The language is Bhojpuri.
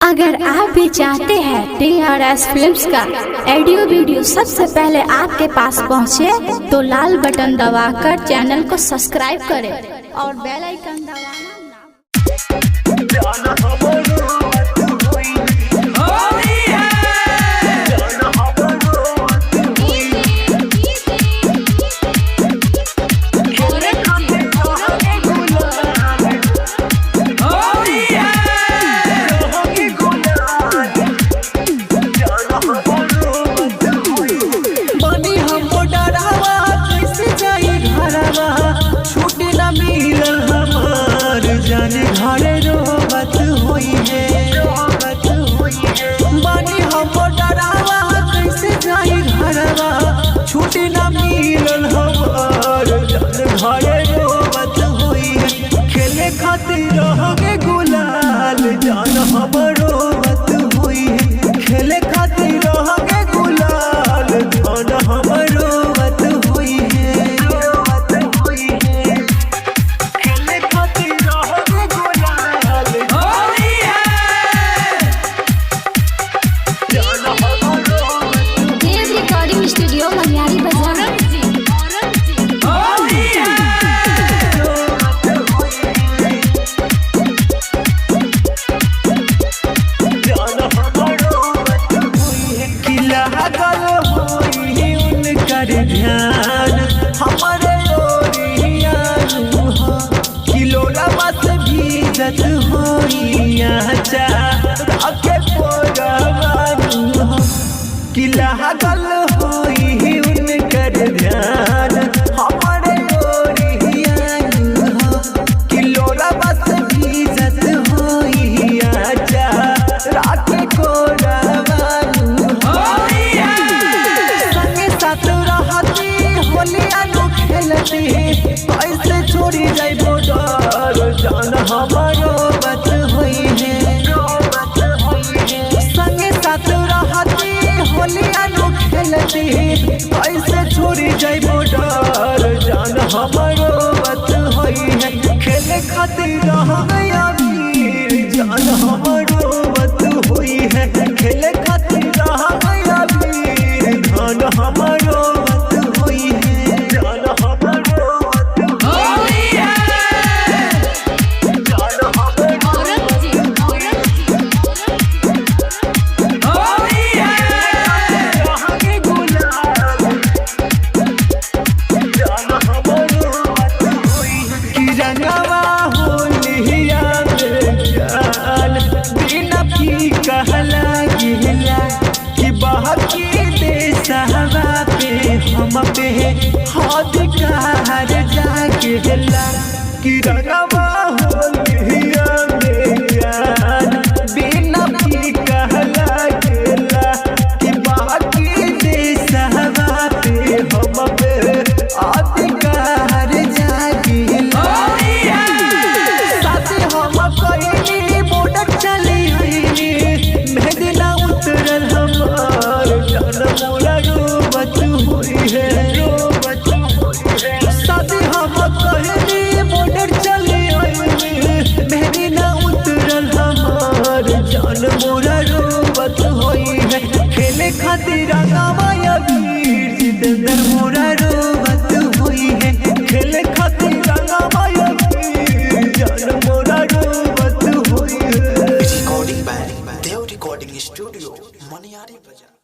अगर आप भी चाहते हैं TRS फिल्म्स का ऑडियो वीडियो सबसे पहले आपके पास पहुंचे, तो लाल बटन दबाकर चैनल को सब्सक्राइब करें और बेल आइकन दबाना घरे रोबत होई है बानी हम डरावा कैसे जाई घरवा छुट्टी ना मिलल हमार घरे रोबत होई है खेले खातिर रहोगे गुलाल जान हम रोबत होई है खेले खातिर रहोगे गुलाल जान हम रोबत होई है स्टूडियो मनियारी बाजार। ध्यान हमारे किलोला मत भीजत होइया किला गल होई उनकर ध्यान हमारे किलोला मत भीजत होइया राके को कैसे छोड़ी जाए डर जान हमारो बत हुई है संगे साथ रहती होलिया नु खेलती कैसे छोड़ी जाए डर जान हमारो बत हुई है खेले खातिर रह गया वीर जान हमारो बत हुई है खेले खातिर रह गया वीर जान हमारो बत हुई है जान हम पे हाथ कार जाके हिला कि रंगवा होलिया में जान बिना भी कहला गेला कि बाकी देशवा पे हम पे हाथ कार जाके हिला साथे हम कहीं बॉर्डर चली हुई मेहंदी ना उतरल हमार जान मोरा रोबत हुई है शादी हम कहनी बॉर्डर चली मेहंदी ना उतरल हमार जान मोरा रोबत होई है खेले खातिर रंगवा वीर जितेंद्र मोरा रोबत हुई है खेले खातिर रंगवा वीर जान मोरा रोबत हुई है। Recording by Dev recording studio Maniyari बाजार।